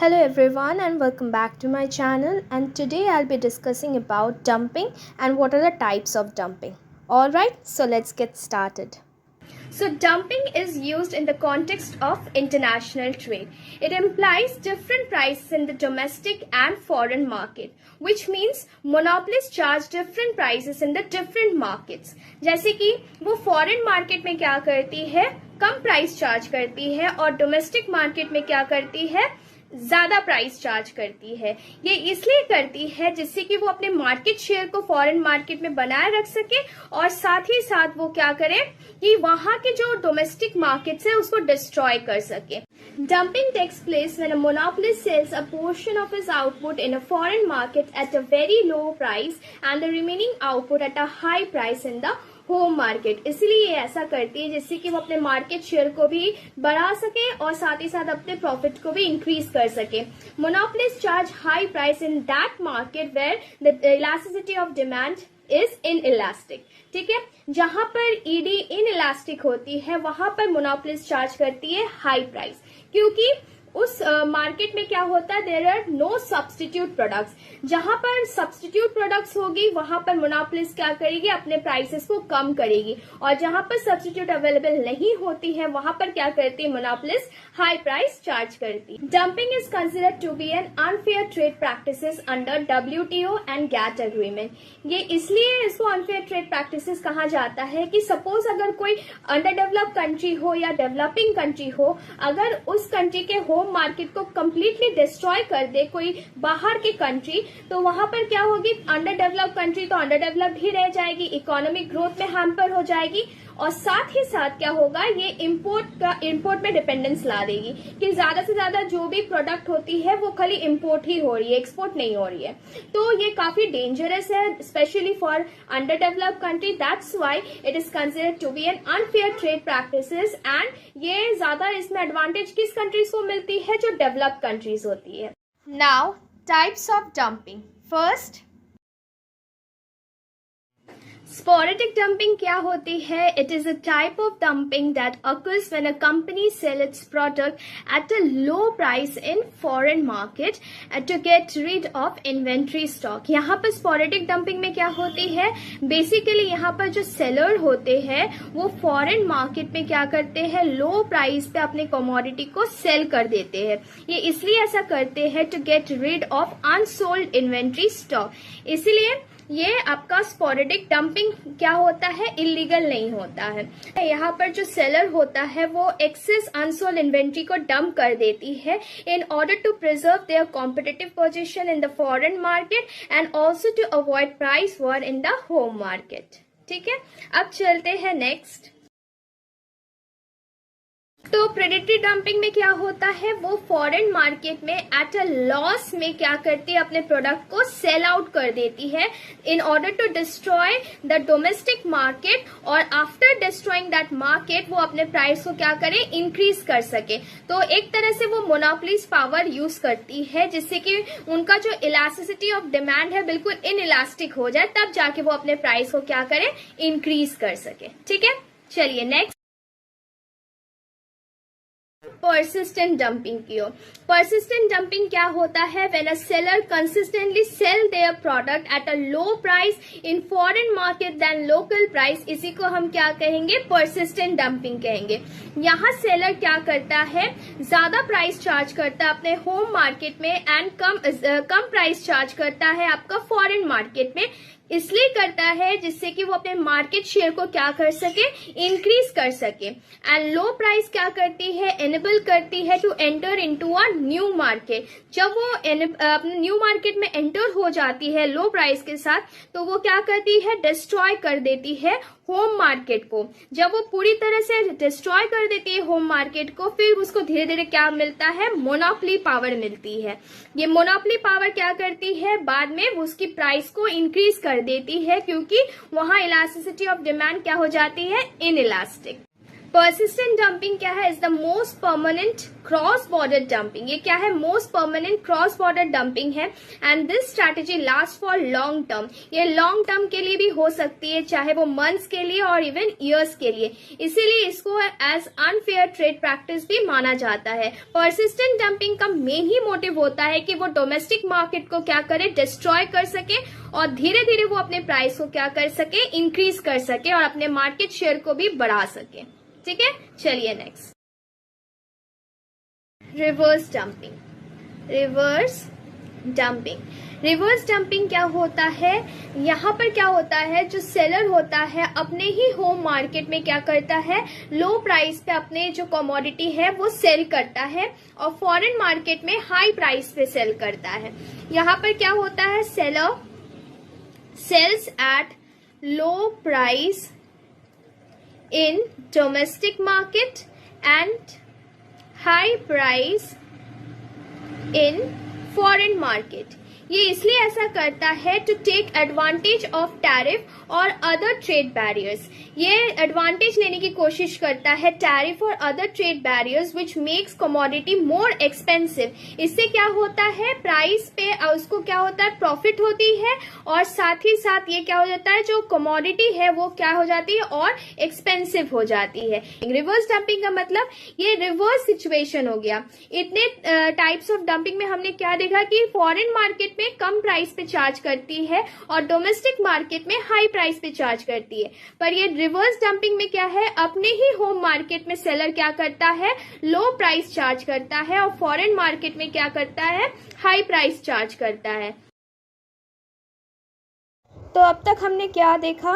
Hello everyone and welcome back to my channel, and today I'll be discussing about dumping and what are the types of dumping. Alright, so let's get started. So dumping is used in the context of international trade. It implies different prices in the domestic and foreign market, which means monopolies charge different prices in the different markets. जैसे कि वो foreign market में क्या करती है, कम price charge करती है, और डोमेस्टिक मार्केट में क्या करती है, ज्यादा प्राइस चार्ज करती है। ये इसलिए करती है जिससे कि वो अपने मार्केट शेयर को फॉरेन मार्केट में बनाए रख सके, और साथ ही साथ वो क्या करे कि वहां के जो डोमेस्टिक मार्केट्स है उसको डिस्ट्रॉय कर सके। Dumping takes place when a monopolist sells a portion of his output in a foreign market at a very low price and the remaining output at a high price in the home market. इसलिए ये ऐसा करती है जिससे कि वो अपने market share को भी बढ़ा सके और साथ ही साथ अपने प्रॉफिट को भी इंक्रीज कर सके। Monopolist charge high price in that market where the elasticity of demand is inelastic. ठीक है, जहां पर ईडी इनइलास्टिक होती है वहां पर मोनोपोलिस्ट चार्ज करती है हाई प्राइस, क्योंकि उस मार्केट में क्या होता है, there are no substitute products. जहां पर सब्स्टिट्यूट प्रोडक्ट्स होगी वहां पर मोनोपोलिस्ट क्या करेगी, अपने प्राइसेस को कम करेगी, और जहां पर सब्स्टिट्यूट अवेलेबल नहीं होती है वहां पर क्या करती है, मोनोपोलिस्ट हाई प्राइस चार्ज करती है। Dumping is considered to be an unfair trade practices under WTO and GATT agreement. ये इसलिए इसको अनफेयर ट्रेड प्रैक्टिसेस कहा जाता है कि सपोज अगर कोई अंडर डेवलप्ड कंट्री हो या डेवलपिंग कंट्री हो, अगर उस कंट्री के होम मार्केट को कंप्लीटली डिस्ट्रॉय कर दे कोई बाहर की कंट्री, तो वहां पर क्या होगी, अंडर डेवलप्ड कंट्री तो अंडर डेवलप्ड ही रह जाएगी, इकोनॉमिक ग्रोथ में हैम्पर हो जाएगी, और साथ ही साथ क्या होगा, ये इंपोर्ट में डिपेंडेंस ला देगी कि ज्यादा से ज्यादा जो भी प्रोडक्ट होती है वो खाली इंपोर्ट ही हो रही है, एक्सपोर्ट नहीं हो रही है। तो ये काफी डेंजरस है specially for under developed country. That's why it is considered to be an unfair trade practices, and ये ज्यादा इसमें एडवांटेज किस कंट्रीज को मिलती है, जो डेवलप्ड कंट्रीज होती है। Now types of dumping. First, Sporadic dumping क्या होती है? It is a type of dumping that occurs when a company sells its product at a low price in foreign market to get rid of inventory stock। यहाँ पर sporadic dumping में क्या होती है, basically यहाँ पर जो सेलर होते हैं वो फॉरेन मार्केट में क्या करते हैं, लो प्राइस पे अपने कमोडिटी को सेल कर देते हैं। ये इसलिए ऐसा करते हैं to get rid of unsold inventory stock. इसीलिए ये आपका स्पोरेडिक डंपिंग क्या होता है, इलीगल नहीं होता है। यहाँ पर जो सेलर होता है वो एक्सेस अनसोल्ड इन्वेंट्री को डंप कर देती है in order to preserve their competitive position in the foreign market and also to avoid price war in the home market. ठीक है, अब चलते हैं नेक्स्ट। तो प्रेडेटरी डंपिंग में क्या होता है, वो फॉरेन मार्केट में एट अ लॉस में क्या करती है, अपने प्रोडक्ट को सेल आउट कर देती है in order to destroy the domestic market, और आफ्टर डिस्ट्रॉइंग दैट मार्केट वो अपने प्राइस को क्या करे, इंक्रीज कर सके। तो एक तरह से वो मोनोपोलिस्ट पावर यूज करती है जिससे कि उनका जो इलास्टिसिटी ऑफ डिमांड है बिल्कुल इनइलास्टिक हो जाए, तब जाके वो अपने प्राइस को क्या करे, इंक्रीज कर सके। ठीक है, चलिए नेक्स्ट। persistent dumping की ओर। persistent dumping क्या होता है, when a seller consistently sell their product at a low price in foreign market than local price, इसी को हम क्या कहेंगे, persistent dumping कहेंगे। यहाँ सेलर क्या करता है, ज्यादा प्राइस चार्ज करता है अपने होम मार्केट में एंड कम प्राइस चार्ज करता है आपका फॉरेन मार्केट में। इसलिए करता है जिससे कि वो अपने मार्केट शेयर को क्या कर सके, इंक्रीज कर सके। एंड लो प्राइस क्या करती है, एनेबल करती है to enter into a new market. जब वो अपने न्यू मार्केट में एंटर हो जाती है लो प्राइस के साथ, तो वो क्या करती है, डिस्ट्रॉय कर देती है होम मार्केट को। जब वो पूरी तरह से डिस्ट्रॉय कर देती है होम मार्केट को, फिर उसको धीरे धीरे क्या मिलता है, मोनोपोली पावर मिलती है। ये मोनोपोली पावर क्या करती है, बाद में उसकी प्राइस को इंक्रीज कर देती है, क्योंकि वहां इलास्टिसिटी ऑफ डिमांड क्या हो जाती है, इनइलास्टिक। पर्सिस्टेंट डंपिंग क्या है? Is the most permanent cross border dumping. ये क्या है? Most permanent cross border dumping है. And this strategy last for long term. ये लॉन्ग टर्म के लिए भी हो सकती है, चाहे वो मंथ्स के लिए और इवन ईयर्स के लिए. इसीलिए इसको एज अनफेयर ट्रेड प्रैक्टिस भी माना जाता है. पर्सिस्टेंट डंपिंग का मेन ही मोटिव होता है कि वो डोमेस्टिक मार्केट को क्या करे? डिस्ट्रॉय कर सके और धीरे धीरे वो अपने प्राइस को क्या कर सके? इंक्रीज कर सके और अपने मार्केट शेयर को भी बढ़ा सके. ठीक है, चलिए next. Reverse dumping. Reverse dumping. Reverse dumping क्या होता है? यहाँ पर क्या होता है, जो सेलर होता है अपने ही होम मार्केट में क्या करता है? लो प्राइस पे अपने जो कमोडिटी है वो सेल करता है और फॉरेन मार्केट में हाई प्राइस पे सेल करता है. यहाँ पर क्या होता है? Seller sales at low price in domestic market and high price in foreign market. ये इसलिए ऐसा करता है to take advantage of tariff और अदर ट्रेड बैरियर्स. ये एडवांटेज लेने की कोशिश करता है टैरिफ और other trade barriers which makes commodity more expensive. इससे क्या होता है? प्राइस पे उसको क्या होता है? प्रॉफिट होती है और साथ ही साथ ये क्या हो जाता है? जो कमोडिटी है वो क्या हो जाती है? और एक्सपेंसिव हो जाती है. रिवर्स डंपिंग का मतलब ये रिवर्स सिचुएशन हो गया. इतने टाइप्स ऑफ डंपिंग में हमने क्या देखा कि फॉरेन मार्केट में कम प्राइस पे चार्ज करती है और डोमेस्टिक मार्केट में हाई प्राइस पे चार्ज करती है. पर ये रिवर्स डंपिंग में क्या है? अपने ही होम मार्केट में सेलर क्या करता है? लो प्राइस चार्ज करता है और फॉरेन मार्केट में क्या करता है? हाई प्राइस चार्ज करता है. तो अब तक हमने क्या देखा?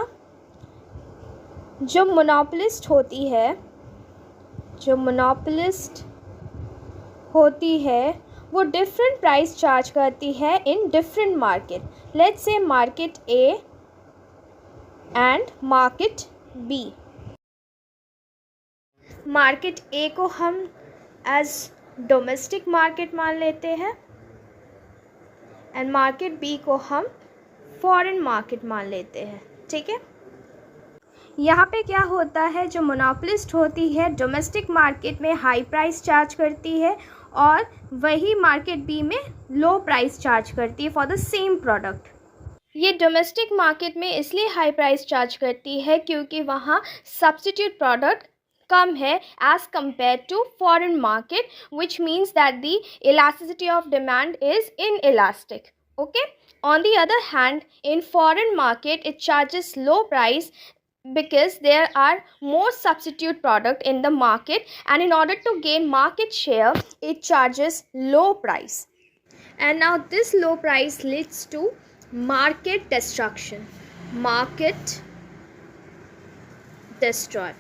जो मोनोपोलिस्ट होती है वो डिफरेंट प्राइस चार्ज करती है in different market. Let's say market A and market B. Market A को हम एज डोमेस्टिक मार्केट मान लेते हैं एंड मार्केट बी को हम फॉरेन मार्केट मान लेते हैं. ठीक है, यहाँ पे क्या होता है? जो मोनोपोलिस्ट होती है डोमेस्टिक मार्केट में हाई प्राइस चार्ज करती है और वही मार्केट बी में लो प्राइस चार्ज करती है फॉर द सेम प्रोडक्ट. ये डोमेस्टिक मार्केट में इसलिए हाई प्राइस चार्ज करती है क्योंकि वहाँ सब्स्टिट्यूट प्रोडक्ट कम है as compare to foreign market, which means that the elasticity of demand is inelastic. Okay. On the other hand, in foreign market it charges low price because there are more substitute product in the market, and in order to gain market share it charges low price. And now this low price leads to market destruction. Market destroy.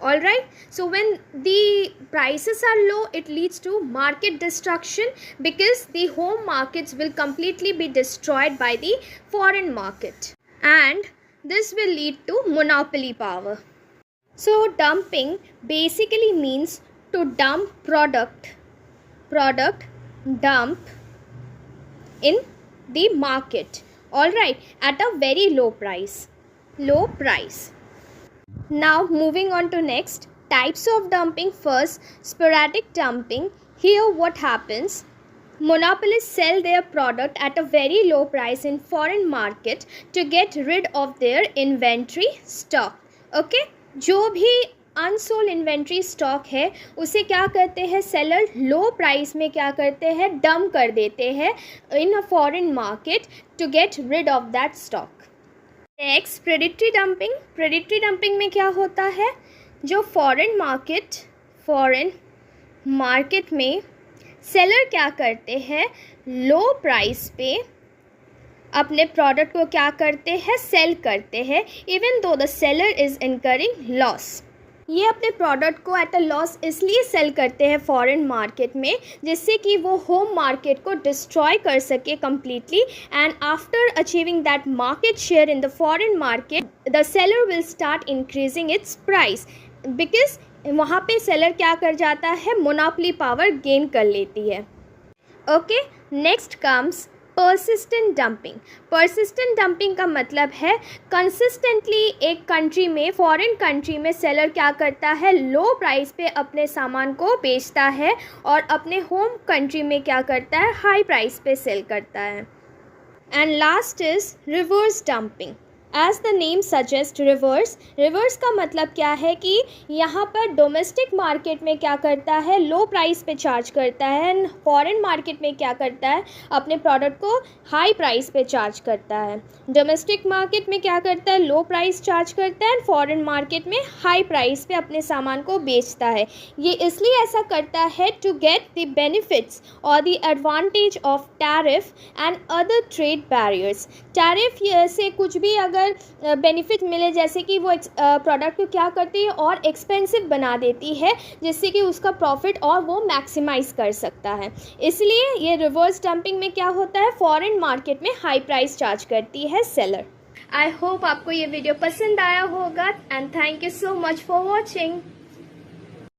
All right, so when the prices are low it leads to market destruction because the home markets will completely be destroyed by the foreign market, and this will lead to monopoly power. So dumping basically means to dump product dump in the market, all right, at a very low price. Now moving on to next types of dumping. First, sporadic dumping. Here what happens? Monopolists sell their product at a very low price in foreign market to get rid of their inventory stock. Okay, जो भी unsold inventory stock है उसे क्या करते हैं seller? लो price में क्या करते हैं? डंप कर देते हैं in a foreign market to get rid of that stock. Next, predatory dumping. Predatory dumping में क्या होता है? जो फॉरेन मार्केट में सेलर क्या करते हैं? लो प्राइस पे अपने प्रोडक्ट को क्या करते हैं? सेल करते हैं even though the seller is incurring loss. ये अपने प्रोडक्ट को एट अ लॉस इसलिए सेल करते हैं फॉरेन मार्केट में जिससे कि वो होम मार्केट को डिस्ट्रॉय कर सके completely, and after achieving that market share in the foreign market the seller will start increasing its price because वहाँ पे सेलर क्या कर जाता है? मोनोपोली पावर गेन कर लेती है. Okay, next comes persistent dumping. Persistent dumping का मतलब है कंसिस्टेंटली एक कंट्री में, फॉरेन कंट्री में सेलर क्या करता है, लो प्राइस पे अपने सामान को बेचता है और अपने होम कंट्री में क्या करता है, हाई प्राइस पे सेल करता है। And last is reverse dumping. As the name suggest, reverse का मतलब क्या है कि यहाँ पर डोमेस्टिक मार्केट में क्या करता है, लो प्राइस पे चार्ज करता है, एंड फॉरेन मार्केट में क्या करता है, अपने प्रोडक्ट को हाई प्राइस पे चार्ज करता है। डोमेस्टिक मार्केट में क्या करता है, लो प्राइस चार्ज करता है, एंड फॉरेन मार्केट में हाई प्राइस पे अपने सामान को बेचता है। ये इसलिए ऐसा करता है टू गेट द बेनिफिट्स और the advantage of tariff and other trade barriers. Tariff से कुछ भी अगर बेनिफिट मिले, जैसे कि वो प्रोडक्ट को क्या करती है और एक्सपेंसिव बना देती है, जिससे कि उसका प्रॉफिट और वो मैक्सिमाइज कर सकता है। इसलिए ये रिवर्स डंपिंग में क्या होता है, फॉरेन मार्केट में हाई प्राइस चार्ज करती है सेलर। आई होप आपको ये वीडियो पसंद आया होगा and thank you so much for watching.